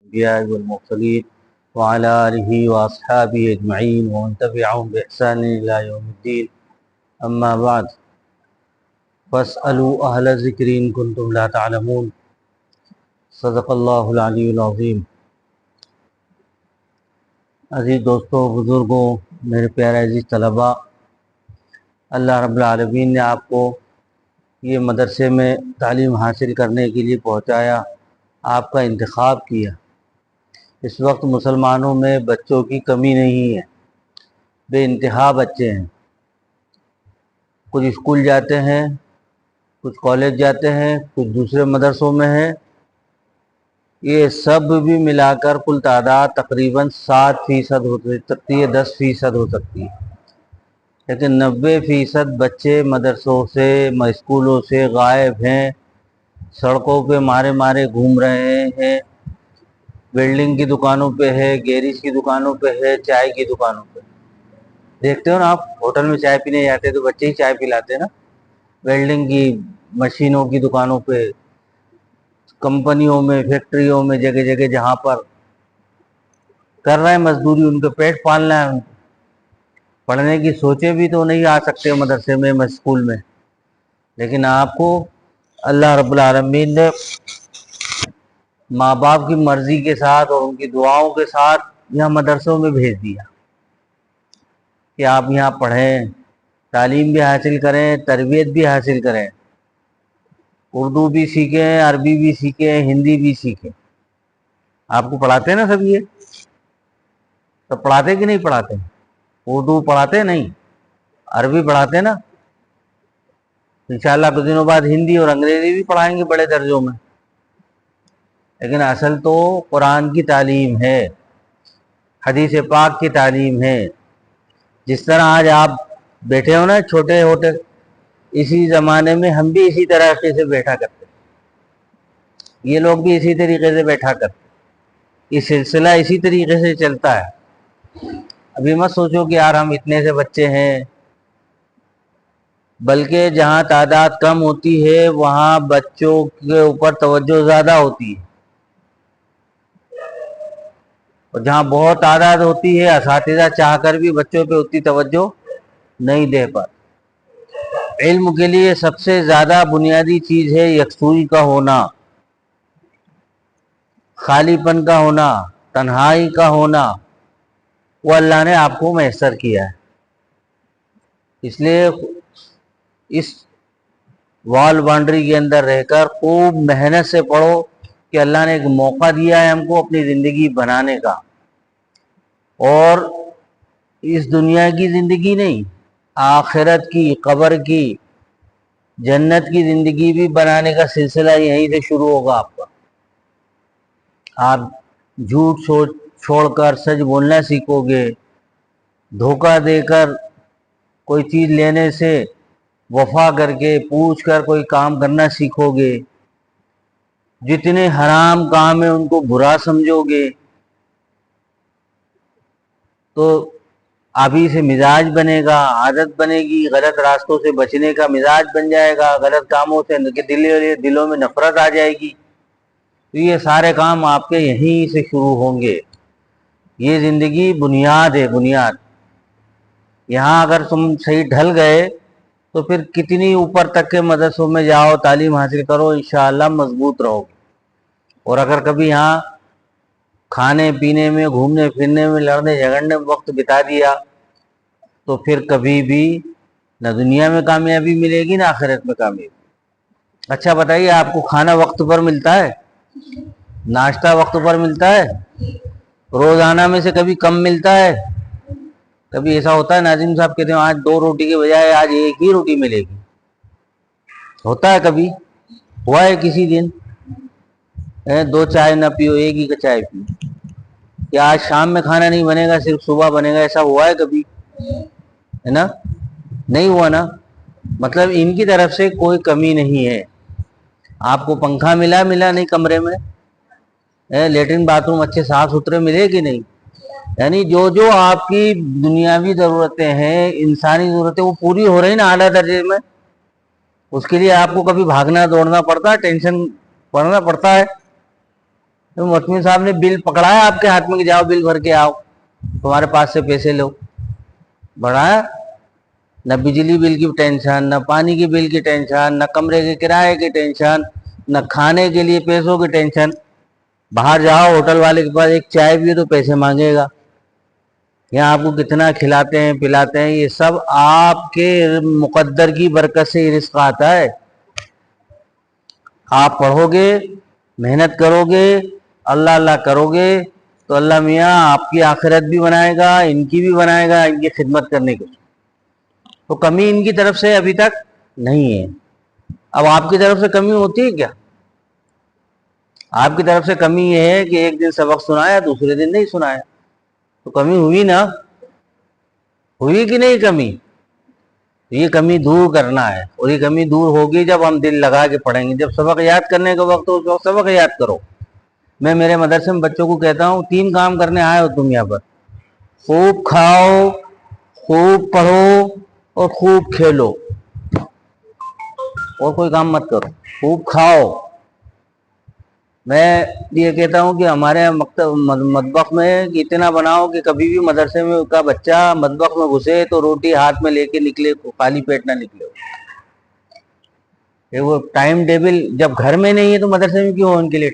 الأنبياء والمرسلين وعلى آله وأصحابه أجمعين ومن تبعهم بإحسان إلى يوم الدين أما بعد فاسألوا أهل الذكر إن كنتم لا تعلمون صدق اللہ العلی العظیم۔ عزیز دوستوں، بزرگوں، میرے پیارے عزیز طلباء، اللہ رب العالمین نے آپ کو یہ مدرسے میں تعلیم حاصل کرنے کے لیے پہنچایا، آپ کا انتخاب کیا۔ اس وقت مسلمانوں میں بچوں کی کمی نہیں ہے، بے انتہا بچے ہیں۔ کچھ اسکول جاتے ہیں، کچھ کالج جاتے ہیں، کچھ دوسرے مدرسوں میں ہیں۔ یہ سب بھی ملا کر کل تعداد تقریباً 7% ہو سکتی ہے، 10% ہو سکتی ہے، لیکن 90% بچے مدرسوں سے، اسکولوں سے غائب ہیں، سڑکوں پہ مارے مارے گھوم رہے ہیں، ویلڈنگ کی دکانوں پہ ہے، گیریج کی دکانوں پہ ہے، چائے کی دکانوں پہ۔ دیکھتے ہو نا آپ، ہوٹل میں چائے پینے جاتے تو بچے ہی چائے پلاتے ہیں نا۔ ویلڈنگ کی مشینوں کی دکانوں پہ، کمپنیوں میں، فیکٹریوں میں، جگہ جگہ جہاں پر کر رہے ہیں مزدوری، ان کے پیٹ پالنا ہے۔ پڑھنے کی سوچے بھی تو نہیں آ سکتے مدرسے میں، اسکول میں، لیکن آپ کو اللہ رب العالمین نے ماں باپ کی مرضی کے ساتھ اور ان کی دعاؤں کے ساتھ یہاں مدرسوں میں بھیج دیا کہ آپ یہاں پڑھیں، تعلیم بھی حاصل کریں، تربیت بھی حاصل کریں، اردو بھی سیکھیں، عربی بھی سیکھیں، ہندی بھی سیکھیں۔ آپ کو پڑھاتے ہیں نا سب، یہ سب پڑھاتے کہ نہیں پڑھاتے؟ اردو پڑھاتے نہیں، عربی پڑھاتے نا، انشاءاللہ کچھ دنوں بعد ہندی اور انگریزی بھی پڑھائیں گے بڑے درجوں میں۔ لیکن اصل تو قرآن کی تعلیم ہے، حدیث پاک کی تعلیم ہے۔ جس طرح آج آپ بیٹھے ہو نا چھوٹے ہوتے، اسی زمانے میں ہم بھی اسی طریقے سے بیٹھا کرتے، یہ لوگ بھی اسی طریقے سے بیٹھا کرتے، یہ سلسلہ اسی طریقے سے چلتا ہے۔ ابھی مت سوچو کہ یار ہم اتنے سے بچے ہیں، بلکہ جہاں تعداد کم ہوتی ہے وہاں بچوں کے اوپر توجہ زیادہ ہوتی ہے، اور جہاں بہت تعداد ہوتی ہے اساتذہ چاہ کر بھی بچوں پہ اتنی توجہ نہیں دے پاتے۔ علم کے لیے سب سے زیادہ بنیادی چیز ہے یکسوئی کا ہونا، خالی پن کا ہونا، تنہائی کا ہونا، وہ اللہ نے آپ کو میسر کیا ہے۔ اس لیے اس وال باؤنڈری کے اندر رہ کر خوب محنت سے پڑھو کہ اللہ نے ایک موقع دیا ہے ہم کو اپنی زندگی بنانے کا، اور اس دنیا کی زندگی نہیں، آخرت کی، قبر کی، جنت کی زندگی بھی بنانے کا سلسلہ یہیں سے شروع ہوگا آپ کا۔ آپ جھوٹ چھوڑ کر سچ بولنا سیکھو گے، دھوکہ دے کر کوئی چیز لینے سے وفا کر کے پوچھ کر کوئی کام کرنا سیکھو گے، جتنے حرام کام ہیں ان کو برا سمجھو گے، تو ابھی سے مزاج بنے گا، عادت بنے گی، غلط راستوں سے بچنے کا مزاج بن جائے گا، غلط کاموں سے دلوں میں نفرت آ جائے گی۔ تو یہ سارے کام آپ کے یہیں سے شروع ہوں گے۔ یہ زندگی بنیاد ہے، بنیاد۔ یہاں اگر تم صحیح ڈھل گئے تو پھر کتنی اوپر تک کے مدرسوں میں جاؤ، تعلیم حاصل کرو، انشاءاللہ مضبوط رہو گے۔ اور اگر کبھی یہاں کھانے پینے میں، گھومنے پھرنے میں، لڑنے جھگڑنے میں وقت بتا دیا تو پھر کبھی بھی نہ دنیا میں کامیابی ملے گی، نہ آخرت میں کامیابی۔ اچھا بتائیے، آپ کو کھانا وقت پر ملتا ہے؟ ناشتہ وقت پر ملتا ہے؟ روزانہ میں سے کبھی کم ملتا ہے؟ کبھی ایسا ہوتا ہے ناظم صاحب کہتے ہیں آج 2 روٹی کے بجائے آج 1 ہی روٹی ملے گی؟ ہوتا ہے کبھی؟ ہوا ہے کسی دن 2 چائے نہ پیو، 1 ہی کا چائے پیو؟ یا آج شام میں کھانا نہیں بنے گا، صرف صبح بنے گا، ایسا ہوا ہے کبھی؟ ہے نا؟ نہیں ہوا نا۔ مطلب ان کی طرف سے کوئی کمی نہیں ہے۔ آپ کو پنکھا ملا نہیں کمرے میں؟ لیٹرن باتھ روم اچھے صاف ستھرے ملے کہ نہیں؟ یعنی جو آپ کی دنیاوی ضرورتیں ہیں، انسانی ضرورتیں، وہ پوری ہو رہی نا اعلیٰ درجے میں؟ اس کے لیے آپ کو کبھی بھاگنا دوڑنا پڑتا ہے، ٹینشن پڑنا پڑتا ہے؟ تو محتمین صاحب نے بل پکڑایا آپ کے ہاتھ میں کہ جاؤ بل بھر کے آؤ، تمہارے پاس سے پیسے لو، بڑھایا؟ نہ بجلی بل کی ٹینشن، نہ پانی کی بل کی ٹینشن، نہ کمرے کے کرائے کی ٹینشن، نہ کھانے کے لیے پیسوں کی ٹینشن۔ باہر جاؤ ہوٹل والے کے پاس ایک چائے پیے تو پیسے مانگے گا، یہاں آپ کو کتنا کھلاتے ہیں پلاتے ہیں، یہ سب آپ کے مقدر کی برکت سے یہ رزق آتا ہے۔ آپ پڑھو گے، محنت کرو گے، اللہ اللہ کرو گے تو اللہ میاں آپ کی آخرت بھی بنائے گا، ان کی بھی بنائے گا، ان کی خدمت کرنے کی۔ تو کمی ان کی طرف سے ابھی تک نہیں ہے۔ اب آپ کی طرف سے کمی ہوتی ہے کیا؟ آپ کی طرف سے کمی یہ ہے کہ ایک دن سبق سنایا دوسرے دن نہیں سنایا، تو کمی ہوئی نا؟ ہوئی کہ نہیں کمی؟ یہ کمی دور کرنا ہے، اور یہ کمی دور ہوگی جب ہم دل لگا کے پڑھیں گے۔ جب سبق یاد کرنے کا وقت ہو اس وقت سبق یاد کرو۔ میں میرے مدرسے میں بچوں کو کہتا ہوں 3 کام کرنے آئے ہو تم یہاں پر، خوب کھاؤ، خوب پڑھو اور خوب کھیلو، اور کوئی کام مت کرو، خوب کھاؤ۔ میں یہ کہتا ہوں کہ ہمارے مطبخ میں اتنا بناؤ کہ کبھی بھی مدرسے میں کا بچہ مطبخ میں گھسے تو روٹی ہاتھ میں لے کے نکلے، خالی پیٹ نہ نکلے۔ وہ ٹائم ٹیبل جب گھر میں نہیں ہے تو مدرسے میں کیوں ہو ان کے لیے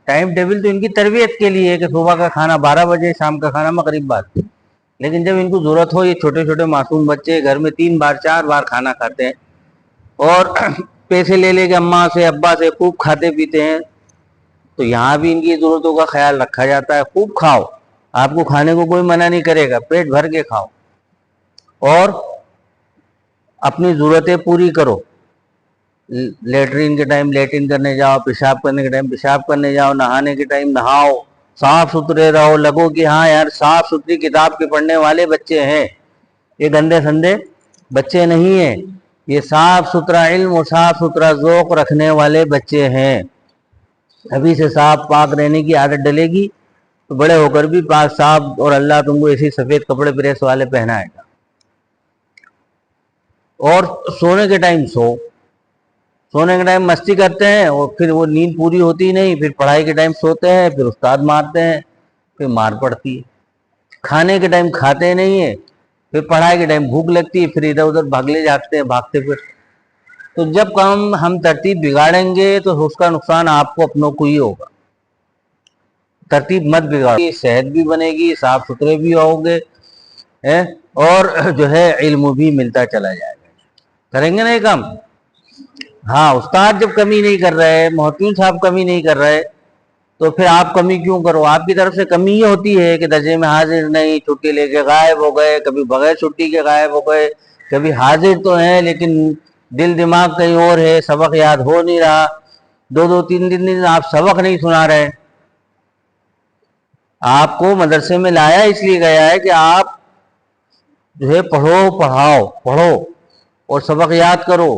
ٹائم ٹیبل تو ان کی تربیت کے لیے ہے کہ صبح کا کھانا 12 بجے، شام کا کھانا مغرب بعد۔ لیکن جب ان کو ضرورت ہو، یہ چھوٹے چھوٹے معصوم بچے گھر میں 3 بار 4 بار کھانا کھاتے ہیں اور پیسے لے لے کے اماں سے ابا سے خوب کھاتے پیتے ہیں، تو یہاں بھی ان کی ضرورتوں کا خیال رکھا جاتا ہے۔ خوب کھاؤ، آپ کو کھانے کو کوئی منع نہیں کرے گا، پیٹ بھر کے کھاؤ اور اپنی ضرورتیں پوری کرو۔ لیٹرین کے ٹائم لیٹرین کرنے جاؤ، پیشاب کرنے کے ٹائم پیشاب کرنے جاؤ، نہانے کے ٹائم نہاؤ، صاف ستھرے رہو، لگو کہ ہاں یار صاف ستھری کتاب کے پڑھنے والے بچے ہیں، یہ گندے سندے بچے نہیں ہیں، یہ صاف ستھرا علم اور صاف ستھرا ذوق رکھنے والے بچے ہیں۔ ابھی سے صاف پاک رہنے کی عادت ڈلے گی تو بڑے ہو کر بھی پاک صاف، اور اللہ تم کو ایسی سفید کپڑے پریس والے پہنائے گا۔ اور سونے کے ٹائم سونے کے ٹائم مستی کرتے ہیں اور پھر وہ نیند پوری ہوتی نہیں، پھر پڑھائی کے ٹائم سوتے ہیں، پھر استاد مارتے ہیں، پھر مار پڑتی ہے۔ کھانے کے ٹائم کھاتے نہیں ہیں، پھر پڑھائی کے ٹائم بھوک لگتی ہے، پھر ادھر ادھر بھاگلے جاتے ہیں، بھاگتے پھر۔ تو جب ہم ترتیب بگاڑیں گے تو اس کا نقصان آپ کو اپنوں کو ہی ہوگا۔ ترتیب مت بگاڑو، صحت بھی بنے گی، صاف ستھرے بھی ہوگے، اور جو ہے علم بھی ملتا چلا جائے گا۔ کریں گے نا یہ کام؟ ہاں، استاد جب کمی نہیں کر رہے، محتمین صاحب کمی نہیں کر رہے، تو پھر آپ کمی کیوں کرو؟ آپ کی طرف سے کمی یہ ہوتی ہے کہ درجے میں حاضر نہیں، چھٹی لے کے غائب ہو گئے، کبھی بغیر چھٹی کے غائب ہو گئے، کبھی حاضر تو ہیں لیکن دل دماغ کہیں اور ہے، سبق یاد ہو نہیں رہا، 2 3 دن آپ سبق نہیں سنا رہے۔ آپ کو مدرسے میں لایا اس لیے گیا ہے کہ آپ جو ہے پڑھو اور سبق یاد کرو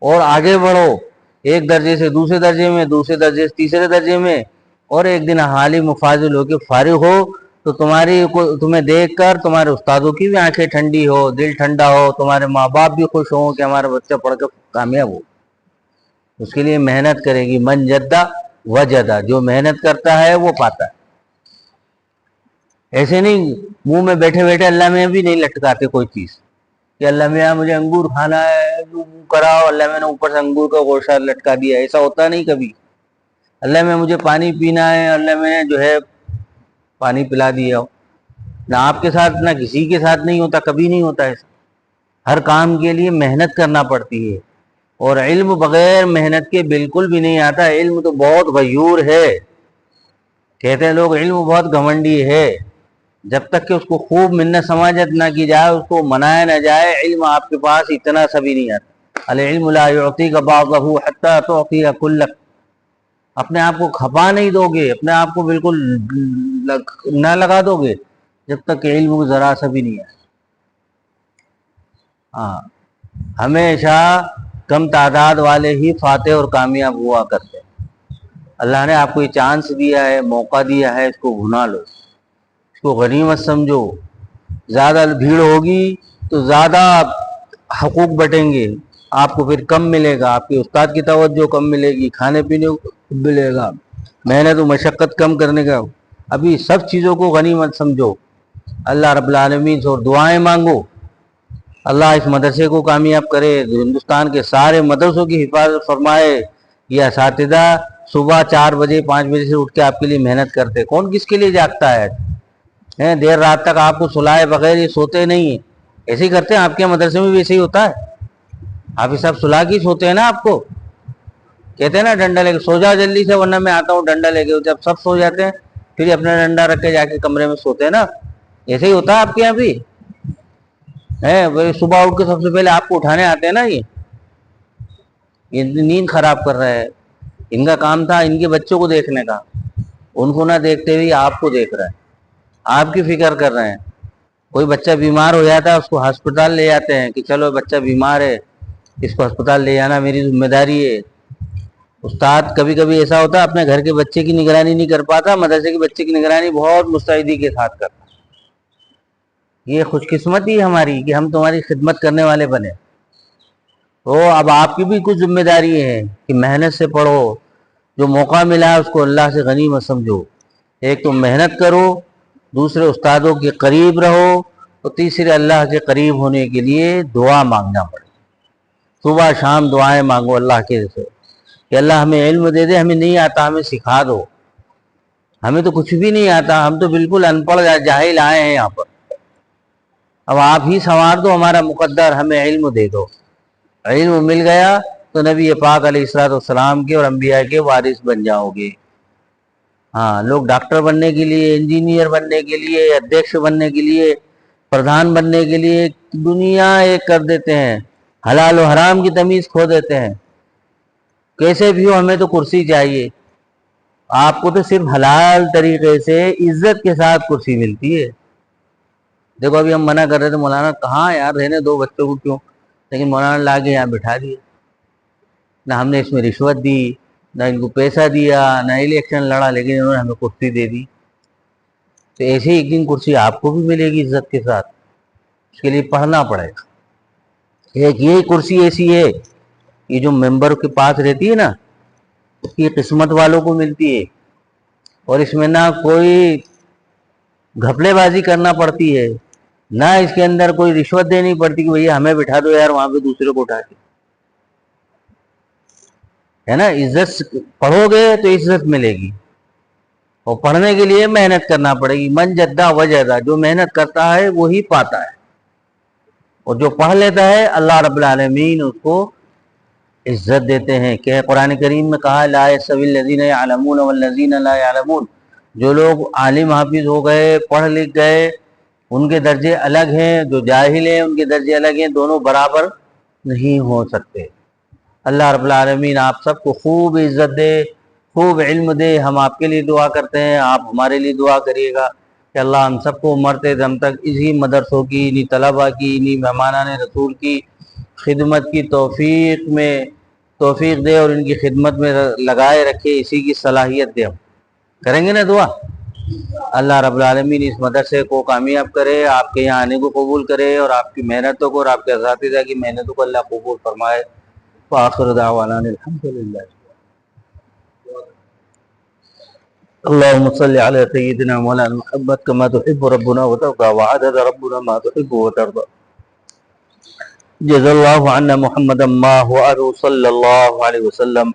اور آگے بڑھو، ایک درجے سے دوسرے درجے میں، دوسرے درجے سے تیسرے درجے میں، اور ایک دن عالم و فاضل ہو کے فارغ ہو تو تمہیں دیکھ کر تمہارے استادوں کی بھی آنکھیں ٹھنڈی ہو، دل ٹھنڈا ہو، تمہارے ماں باپ بھی خوش ہوں کہ ہمارا بچہ پڑھ کر کامیاب ہو۔ اس کے لیے محنت کرے گی، من جدہ وجدہ، جو محنت کرتا ہے وہ پاتا ہے۔ ایسے نہیں منہ میں بیٹھے بیٹھے اللہ میں بھی نہیں لٹکاتے کوئی چیز کہ اللہ میاں مجھے انگور کھانا ہے کراؤ، اللہ میں نے اوپر سے انگور کا گوشہ لٹکا دیا، ایسا ہوتا نہیں کبھی۔ اللہ میں مجھے پانی پینا ہے، اللہ میں جو ہے پانی پلا دیا ہو۔ نہ آپ کے ساتھ نہ کسی کے ساتھ نہیں ہوتا، کبھی نہیں ہوتا ایسا۔ ہر کام کے لیے محنت کرنا پڑتی ہے، اور علم بغیر محنت کے بالکل بھی نہیں آتا۔ علم تو بہت غیور ہے، کہتے ہیں لوگ علم بہت گھمنڈی ہے، جب تک کہ اس کو خوب منت سماجت نہ کی جائے، اس کو منایا نہ جائے، علم آپ کے پاس اتنا سا بھی نہیں آتا۔ العلم لا يعطيك بعضه حتى تعطي كلك، اپنے آپ کو کھپا نہیں دو گے، اپنے آپ کو بالکل نہ لگا دو گے جب تک کہ علم کو ذرا سا بھی نہیں آئے۔ ہاں، ہمیشہ کم تعداد والے ہی فاتح اور کامیاب ہوا کرتے ہیں۔ اللہ نے آپ کو یہ چانس دیا ہے، موقع دیا ہے، اس کو بھنا لو، اس کو غنیمت سمجھو۔ زیادہ بھیڑ ہوگی تو زیادہ حقوق بٹیں گے، آپ کو پھر کم ملے گا، آپ کے استاد کی توجہ کم ملے گی، کھانے پینے کو ملے گا، محنت و مشقت کم کرنے کا، ابھی سب چیزوں کو غنیمت سمجھو، اللہ رب العالمین سے اور دعائیں مانگو، اللہ اس مدرسے کو کامیاب کرے، ہندوستان کے سارے مدرسوں کی حفاظت فرمائے۔ یہ اساتذہ صبح 4 بجے 5 بجے سے اٹھ کے آپ کے لیے محنت کرتے، کون کس کے لیے جاگتا ہے؟ دیر رات تک آپ کو سلائے بغیر یہ سوتے نہیں ہیں، ایسے ہی کرتے ہیں، آپ کے مدرسے میں بھی ایسے ہی ہوتا ہے؟ حافظ صاحب سلا کے سوتے ہیں نا، آپ کو کہتے ہیں نا ڈنڈا لے کے سو جاؤ جلدی سے ورنہ میں آتا ہوں ڈنڈا لے کے، جب سب سو جاتے ہیں پھر اپنا ڈنڈا رکھ کے جا کے کمرے میں سوتے ہیں نا، ایسے ہی ہوتا ہے آپ کے یہاں بھی ہے؟ صبح اٹھ کے سب سے پہلے آپ کو اٹھانے آتے ہیں نا، یہ نیند خراب کر رہے ہیں۔ ان کا کام تھا ان کے بچوں کو دیکھنے کا، ان کو نہ دیکھتے ہوئے آپ کو دیکھ رہے ہیں، آپ کی فکر کر رہے ہیں۔ کوئی بچہ بیمار ہو جاتا ہے اس کو ہسپتال لے جاتے ہیں کہ چلو بچہ بیمار ہے اس کو ہسپتال لے جانا میری ذمہ داری ہے۔ استاد کبھی کبھی ایسا ہوتا ہے اپنے گھر کے بچے کی نگرانی نہیں کر پاتا، مدرسے کے بچے کی نگرانی بہت مستعدی کے ساتھ کرتا۔ یہ خوش قسمتی ہماری کہ ہم تمہاری خدمت کرنے والے بنے۔ تو اب آپ کی بھی کچھ ذمہ داری ہے کہ محنت سے پڑھو، جو موقع ملا ہے اس کو اللہ سے غنیمت سمجھو۔ ایک تو محنت کرو، دوسرے استادوں کے قریب رہو، اور تیسرے اللہ کے قریب ہونے کے لیے دعا مانگنا پڑے۔ صبح شام دعائیں مانگو اللہ کے سے کہ اللہ ہمیں علم دے دے، ہمیں نہیں آتا ہمیں سکھا دو، ہمیں تو کچھ بھی نہیں آتا، ہم تو بالکل ان پڑھ جاہل آئے ہیں یہاں پر، اب آپ ہی سنوار دو ہمارا مقدر، ہمیں علم دے دو۔ علم مل گیا تو نبی پاک علیہ الصلوۃ والسلام کے اور انبیاء کے وارث بن جاؤ گے۔ ہاں، لوگ ڈاکٹر بننے کے لیے، انجینئر بننے کے لیے، ادھیکش بننے کے لیے، پردھان بننے کے لیے دنیا ایک کر دیتے ہیں، حلال و حرام کی تمیز کھو دیتے ہیں۔ کیسے بھی ہو ہمیں تو کرسی چاہیے، آپ کو تو صرف حلال طریقے سے عزت کے ساتھ کرسی ملتی ہے۔ دیکھو ابھی ہم منع کر رہے تھے مولانا کہاں یار رہنے دو بچوں کو کیوں، لیکن مولانا لا کے یہاں بٹھا دیا، نہ ہم نے اس میں رشوت دی، نہ ان کو پیسہ دیا، نہ الیکشن لڑا، لیکن انہوں نے ہمیں کرسی دے دی۔ تو ایسے ہی ایک دن کرسی آپ کو بھی ملے گی عزت کے ساتھ، اس کے لیے پڑھنا پڑے گا۔ ایک یہ کرسی ایسی ہے، یہ جو ممبر کے پاس رہتی ہے نا، یہ قسمت والوں کو ملتی ہے، اور اس میں نہ کوئی گھپلے بازی کرنا پڑتی ہے، نہ اس کے اندر کوئی رشوت دینی پڑتی کہ بھیا ہمیں بٹھا دو یار وہاں پہ دوسرے کو اٹھا کے، ہے نا۔ عزت پڑھو گے تو عزت ملے گی، اور پڑھنے کے لیے محنت کرنا پڑے گی۔ من جدہ وجدہ، جو محنت کرتا ہے وہی پاتا ہے، اور جو پڑھ لیتا ہے اللہ رب العالمین اس کو عزت دیتے ہیں۔ کہ قرآن کریم میں کہا لا یستوی الذین یعلمون والذین لا یعلمون، جو لوگ عالم حافظ ہو گئے، پڑھ لکھ گئے، ان کے درجے الگ ہیں، جو جاہل ہیں ان کے درجے الگ ہیں، دونوں برابر نہیں ہو سکتے۔ اللہ رب العالمین آپ سب کو خوب عزت دے، خوب علم دے۔ ہم آپ کے لیے دعا کرتے ہیں، آپ ہمارے لیے دعا کریے گا کہ اللہ ہم سب کو مرتے دم تک اسی مدرسوں کی، انہی طلباء کی، انہی مہمانان رسول کی خدمت کی توفیق دے، اور ان کی خدمت میں لگائے رکھے، اسی کی صلاحیت دے۔ ہم کریں گے نا دعا؟ اللہ رب العالمین اس مدرسے کو کامیاب کرے، آپ کے یہاں آنے کو قبول کرے، اور آپ کی محنتوں کو اور آپ کے اساتذہ کی محنتوں کو اللہ قبول فرمائے۔ وآخر دعوانا الحمدللہ۔ اللهم صل على سيدنا مولانا محمد كما تحب ربنا وترضى وعدد ربنا ما تحب وترضى جزا اللہ عنا محمدا ما هو صلی اللہ علیہ وسلم۔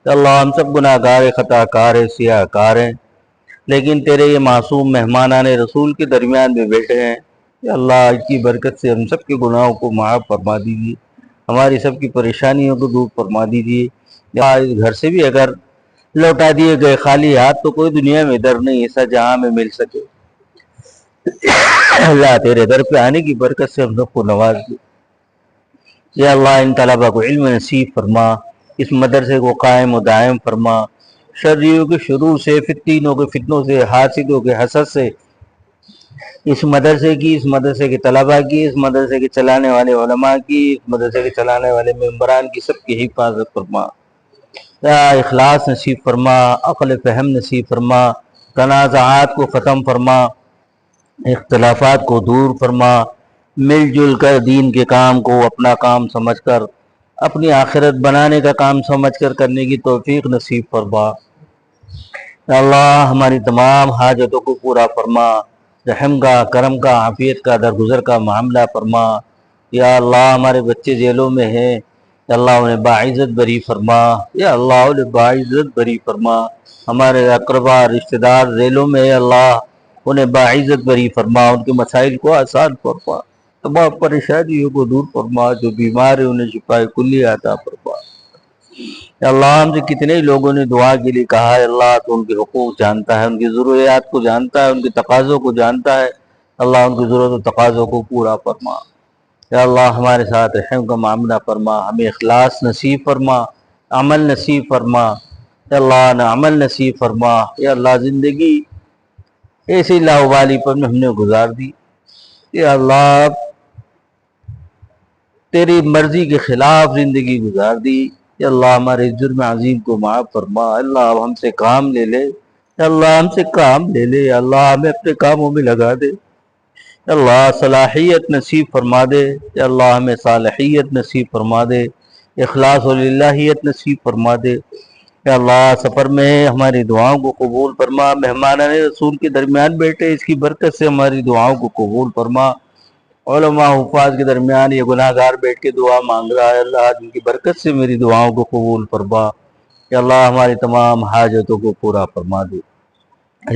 اللہ ہم سب گناہ گار، خطا کار، سیاہ کار ہیں، لیکن تیرے یہ معصوم مہمانان رسول کے درمیان میں بیٹھے ہیں، یا اللہ اس کی برکت سے ہم سب کے گناہوں کو معاف فرما دیجیے، ہماری سب کی پریشانیوں کو دور فرما دیجیے۔ یا اس گھر سے بھی اگر لوٹا دیے گئے خالی ہاتھ تو کوئی دنیا میں در نہیں ایسا جہاں میں مل سکے۔ اللہ تیرے در پہ آنے کی برکت سے ہم سب کو نواز دے۔ یا اللہ ان طلباء کو علم نصیب فرما، اس مدرسے کو قائم و دائم فرما، شریوں کے شرور سے، فتنوں کے فتنوں سے، حاسدوں کے حسد سے، اس مدرسے کی، اس مدرسے کے طلباء کی، اس مدرسے کے چلانے والے علماء کی، اس مدرسے کے چلانے والے ممبران کی، سب کی حفاظت فرما۔ یا اخلاص نصیب فرما، عقل فہم نصیب فرما، تنازعات کو ختم فرما، اختلافات کو دور فرما، مل جل کر دین کے کام کو اپنا کام سمجھ کر، اپنی آخرت بنانے کا کام سمجھ کر کرنے کی توفیق نصیب فرما۔ یا اللہ ہماری تمام حاجتوں کو پورا فرما، رحم کا، کرم کا، عافیت کا، درگزر کا معاملہ فرما۔ یا اللہ ہمارے بچے جیلوں میں ہیں، یا اللہ انہیں باعزت بری فرما، یا اللہ انہیں باعزت بری فرما۔ ہمارے اقربا رشتہ دار جیلوں میں ہے اللہ، انہیں باعزت بری فرما، ان کے مسائل کو آسان فرما، تمام پریشانیوں کو دور فرما، جو بیمار ہیں انہیں شفائے کلی عطا فرما۔ یا اللہ ہم سے کتنے لوگوں نے دعا کے لیے کہا ہے، اللہ تو ان کے حقوق جانتا ہے، ان کی ضروریات کو جانتا ہے، ان کے تقاضوں کو جانتا ہے، اللہ ان کی ضرورت و تقاضوں کو پورا فرما۔ یا اللہ ہمارے ساتھ رحم کا معاملہ فرما، ہمیں اخلاص نصیب فرما، عمل نصیب فرما۔ یا اللہ نہ عمل نصیب فرما۔ یا اللہ زندگی ایسی لاوالی پر ہم نے گزار دی، یا اللہ تیری مرضی کے خلاف زندگی گزار دی۔ یا اللہ ہمارے جرم عظیم کو معاف فرما۔ اللہ اب ہم سے کام لے لے، یا اللہ ہم سے کام لے لے، یا اللہ ہمیں اپنے کاموں میں لگا دے، یا اللہ صلاحیت نصیب فرما دے، یا اللہ ہمیں صالحیت نصیب فرما دے، اخلاص و للہیت نصیب فرما دے۔ یا اللہ سفر میں ہماری دعاؤں کو قبول فرما، مہمانان رسول کے درمیان بیٹھے اس کی برکت سے ہماری دعاؤں کو قبول فرما۔ علماء حفاظ کے درمیان یہ گناہ گار بیٹھ کے دعا مانگ رہا ہے، اللہ جن کی برکت سے میری دعاؤں کو قبول فرما۔ یا اللہ ہماری تمام حاجتوں کو پورا فرما دے،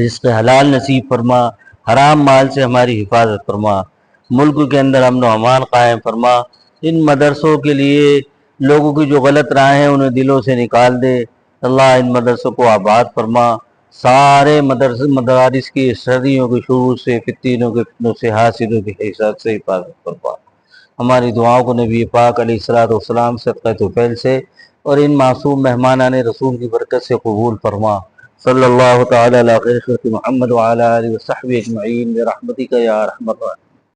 رزق حلال نصیب فرما، حرام مال سے ہماری حفاظت فرما، ملک کے اندر امن و امان قائم فرما۔ ان مدرسوں کے لیے لوگوں کی جو غلط رائے ہیں انہیں دلوں سے نکال دے، اللہ ان مدرسوں کو آباد فرما، سارے مدارس کی صدیوں کے شروع سے فتنوں کے فتنوں سے، حاسدوں کے حسد سے حفاظت فرما۔ ہماری دعاؤں کو نبی پاک علیہ الصلوۃ والسلام صدقہ طفیل سے اور ان معصوم مہمانان رسول کی برکت سے قبول فرما۔ صلی اللہ تعالی علی خیر خلق محمد وعلی آلہ وصحبہ اجمعین برحمتک یا ارحم الراحمین۔